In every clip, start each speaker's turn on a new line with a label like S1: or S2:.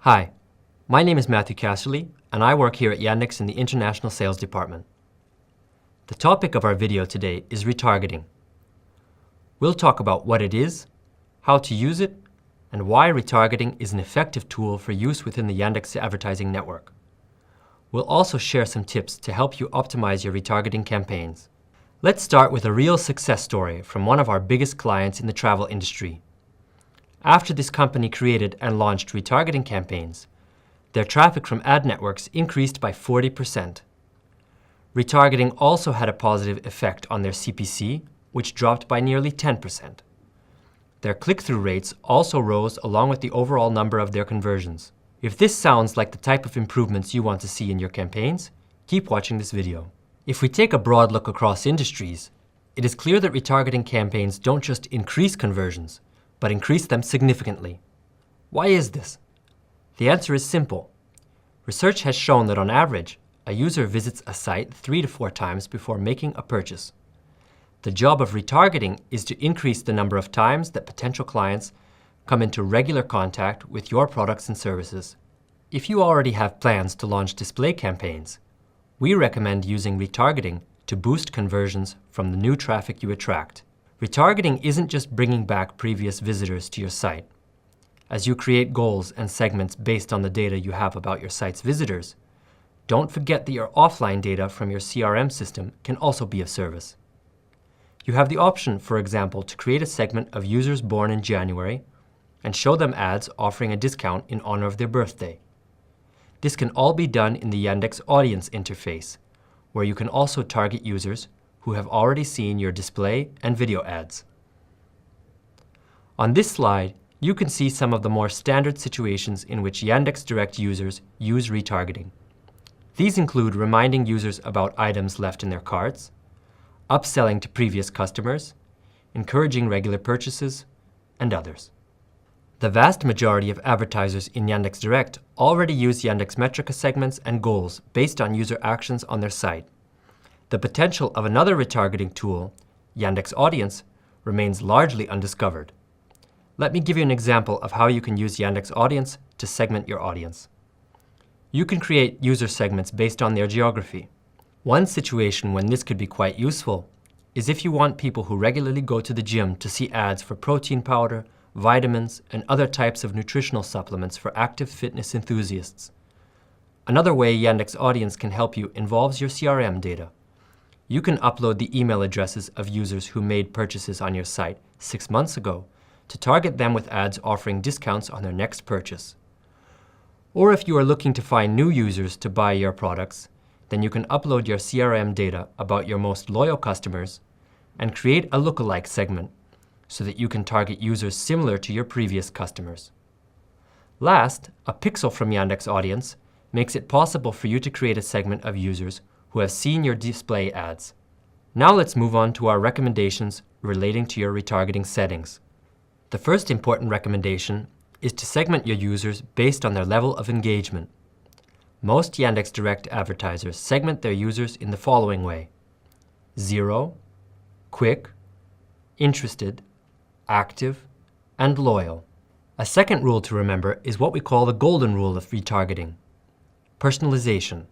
S1: Hi, my name is Matthew Casserly, and I work here at Yandex in the International Sales Department. The topic of our video today is retargeting. We'll talk about what it is, how to use it, and why retargeting is an effective tool for use within the Yandex Advertising Network. We'll also share some tips to help you optimize your retargeting campaigns. Let's start with a real success story from one of our biggest clients in the travel industry. After this company created and launched retargeting campaigns, their traffic from ad networks increased by 40%. Retargeting also had a positive effect on their CPC, which dropped by nearly 10%. Their click-through rates also rose along with the overall number of their conversions. If this sounds like the type of improvements you want to see in your campaigns, keep watching this video. If we take a broad look across industries, it is clear that retargeting campaigns don't just increase conversions, but increase them significantly. Why is this? The answer is simple. Research has shown that on average, a user visits a site 3 to 4 times before making a purchase. The job of retargeting is to increase the number of times that potential clients come into regular contact with your products and services. If you already have plans to launch display campaigns, we recommend using retargeting to boost conversions from the new traffic you attract. Retargeting isn't just bringing back previous visitors to your site. As you create goals and segments based on the data you have about your site's visitors, don't forget that your offline data from your CRM system can also be of service. You have the option, for example, to create a segment of users born in January and show them ads offering a discount in honor of their birthday. This can all be done in the Yandex Audience interface, where you can also target users who have already seen your display and video ads. On this slide, you can see some of the more standard situations in which Yandex.Direct users use retargeting. These include reminding users about items left in their carts, upselling to previous customers, encouraging regular purchases, and others. The vast majority of advertisers in Yandex.Direct already use Yandex Metrica segments and goals based on user actions on their site. The potential of another retargeting tool, Yandex Audience, remains largely undiscovered. Let me give you an example of how you can use Yandex Audience to segment your audience. You can create user segments based on their geography. One situation when this could be quite useful is if you want people who regularly go to the gym to see ads for protein powder, vitamins, and other types of nutritional supplements for active fitness enthusiasts. Another way Yandex Audience can help you involves your CRM data. You can upload the email addresses of users who made purchases on your site 6 months ago to target them with ads offering discounts on their next purchase. Or if you are looking to find new users to buy your products, then you can upload your CRM data about your most loyal customers and create a Lookalike segment so that you can target users similar to your previous customers. Last, a pixel from Yandex Audience makes it possible for you to create a segment of users who have seen your display ads. Now let's move on to our recommendations relating to your retargeting settings. The first important recommendation is to segment your users based on their level of engagement. Most Yandex.Direct advertisers segment their users in the following way: 0, quick, interested, active, and loyal. A second rule to remember is what we call the golden rule of retargeting: personalization.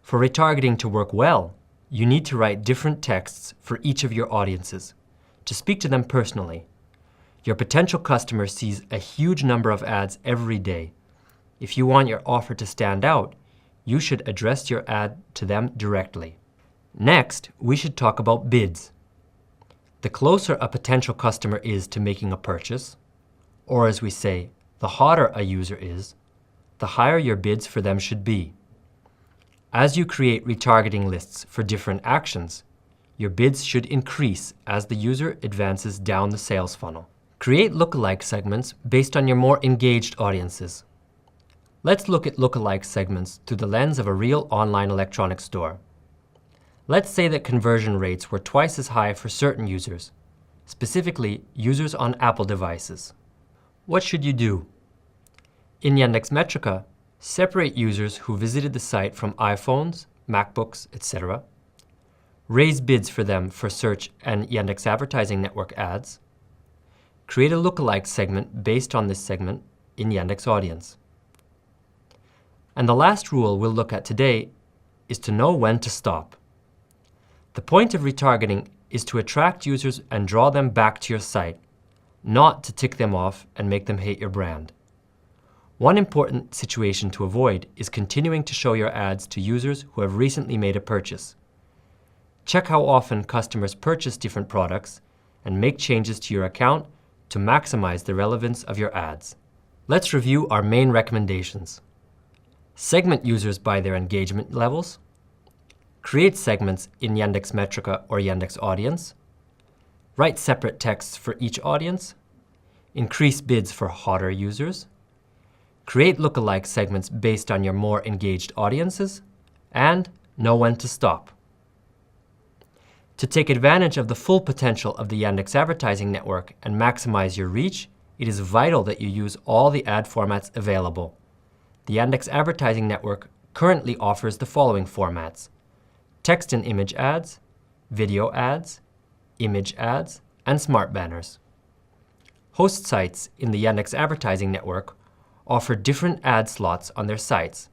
S1: For retargeting to work well, you need to write different texts for each of your audiences to speak to them personally. Your potential customer sees a huge number of ads every day. If you want your offer to stand out, you should address your ad to them directly. Next, we should talk about bids. The closer a potential customer is to making a purchase, or as we say, the hotter a user is, the higher your bids for them should be. As you create retargeting lists for different actions, your bids should increase as the user advances down the sales funnel. Create lookalike segments based on your more engaged audiences. Let's look at lookalike segments through the lens of a real online electronics store. Let's say that conversion rates were twice as high for certain users, specifically users on Apple devices. What should you do? In Yandex Metrica, separate users who visited the site from iPhones, MacBooks, etc. Raise bids for them for search and Yandex Advertising Network ads. Create a lookalike segment based on this segment in Yandex Audience. And the last rule we'll look at today is to know when to stop. The point of retargeting is to attract users and draw them back to your site, not to tick them off and make them hate your brand. One important situation to avoid is continuing to show your ads to users who have recently made a purchase. Check how often customers purchase different products and make changes to your account to maximize the relevance of your ads. Let's review our main recommendations. Segment users by their engagement levels. Create segments in Yandex Metrica or Yandex Audience. Write separate texts for each audience. Increase bids for hotter users. Create lookalike segments based on your more engaged audiences. And know when to stop. To take advantage of the full potential of the Yandex Advertising Network and maximize your reach, it is vital that you use all the ad formats available. The Yandex Advertising Network currently offers the following formats: text and image ads, video ads, image ads, and smart banners. Host sites in the Yandex Advertising Network offer different ad slots on their sites,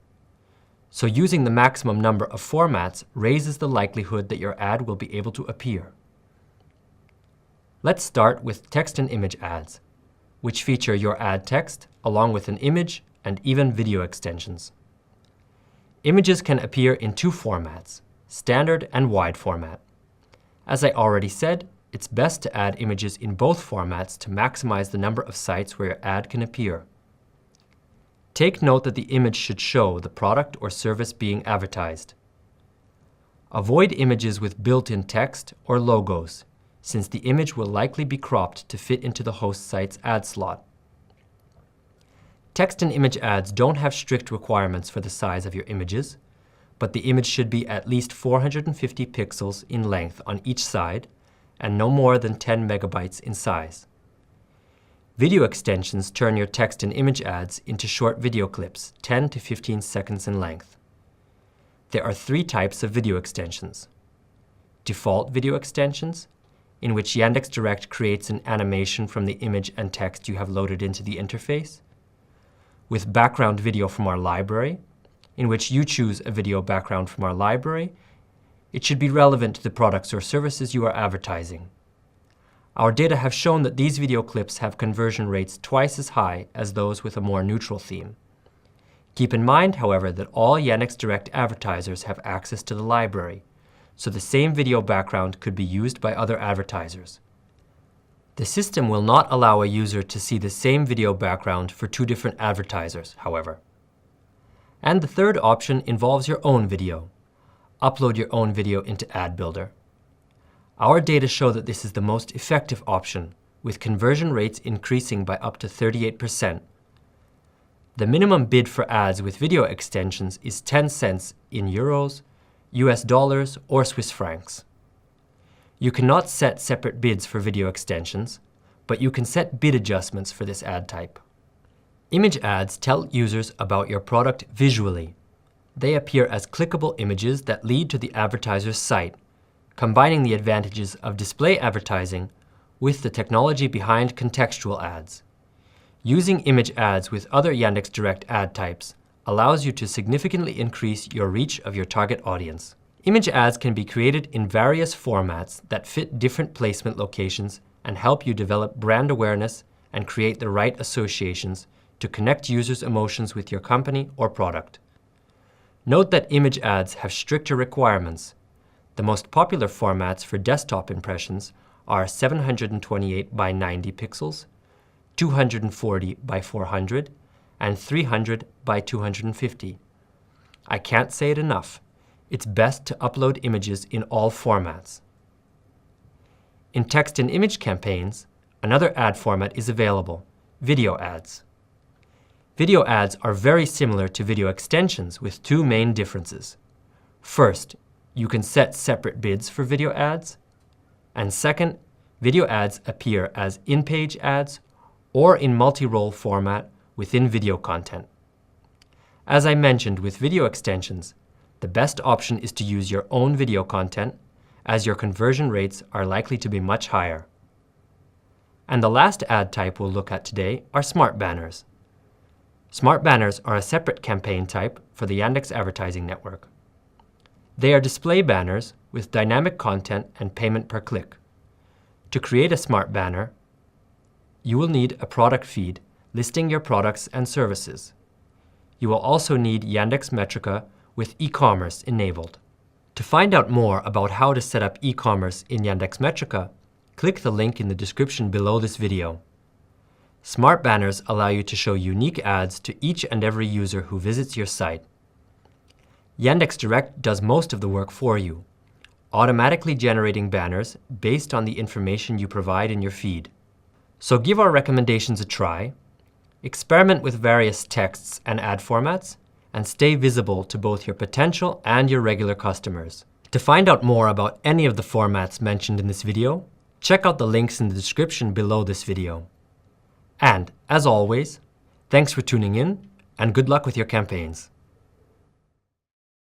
S1: so using the maximum number of formats raises the likelihood that your ad will be able to appear. Let's start with text and image ads, which feature your ad text along with an image and even video extensions. Images can appear in two formats, standard and wide format. As I already said, it's best to add images in both formats to maximize the number of sites where your ad can appear. Take note that the image should show the product or service being advertised. Avoid images with built-in text or logos, since the image will likely be cropped to fit into the host site's ad slot. Text and image ads don't have strict requirements for the size of your images, but the image should be at least 450 pixels in length on each side and no more than 10 megabytes in size. Video extensions turn your text and image ads into short video clips, 10 to 15 seconds in length. There are three types of video extensions. Default video extensions, in which Yandex.Direct creates an animation from the image and text you have loaded into the interface. With background video from our library, in which you choose a video background from our library. It should be relevant to the products or services you are advertising. Our data have shown that these video clips have conversion rates twice as high as those with a more neutral theme. Keep in mind, however, that all Yandex.Direct advertisers have access to the library, so the same video background could be used by other advertisers. The system will not allow a user to see the same video background for two different advertisers, however. And the third option involves your own video. Upload your own video into Ad Builder. Our data show that this is the most effective option, with conversion rates increasing by up to 38%. The minimum bid for ads with video extensions is 10 cents in euros, US dollars, or Swiss francs. You cannot set separate bids for video extensions, but you can set bid adjustments for this ad type. Image ads tell users about your product visually. They appear as clickable images that lead to the advertiser's site, combining the advantages of display advertising with the technology behind contextual ads. Using image ads with other Yandex.Direct ad types allows you to significantly increase your reach of your target audience. Image ads can be created in various formats that fit different placement locations and help you develop brand awareness and create the right associations to connect users' emotions with your company or product. Note that image ads have stricter requirements. The most popular formats for desktop impressions are 728 by 90 pixels, 240 by 400, and 300 by 250. I can't say it enough. It's best to upload images in all formats. In text and image campaigns, another ad format is available: video ads. Video ads are very similar to video extensions with two main differences. First, you can set separate bids for video ads. And second, video ads appear as in-page ads or in multi-role format within video content. As I mentioned with video extensions, the best option is to use your own video content, as your conversion rates are likely to be much higher. And the last ad type we'll look at today are smart banners. Smart banners are a separate campaign type for the Yandex Advertising Network. They are display banners with dynamic content and payment per click. To create a smart banner, you will need a product feed listing your products and services. You will also need Yandex Metrica with e-commerce enabled. To find out more about how to set up e-commerce in Yandex Metrica, click the link in the description below this video. Smart banners allow you to show unique ads to each and every user who visits your site. Yandex.Direct does most of the work for you, automatically generating banners based on the information you provide in your feed. So give our recommendations a try, experiment with various texts and ad formats, and stay visible to both your potential and your regular customers. To find out more about any of the formats mentioned in this video, check out the links in the description below this video. And, as always, thanks for tuning in, and good luck with your campaigns.